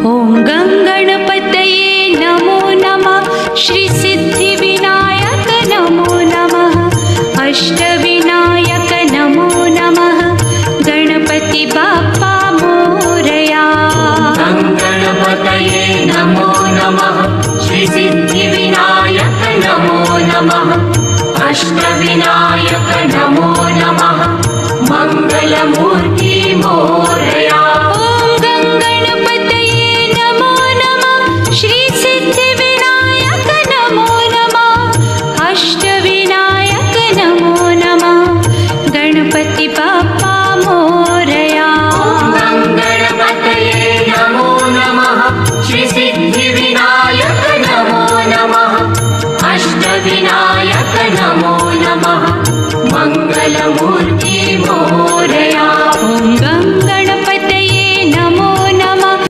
ॐ गङ्गणपतये नमो नमः। श्री सिद्धिविनायक नमो नमः। अष्टविनायक नमो नमः। गणपति बाप्पा मोरया। गणपतये नमो नमः। श्री सिद्धिविनायक नमो नमः। अष्टविनायक नमो नमः। मंगलमूर्ति मोरया। ॐ गङ्गणपतये नमो नमः। श्री सिद्धिविनायक नमो नमः। अष्टविनायक नमो नमः। गणपति बाप्पा मोरया। गणपतये नमो नमः। श्री सिद्धिविनायक नमो नमः। अष्टविनायक नमो नमः। मंगलमूर्ति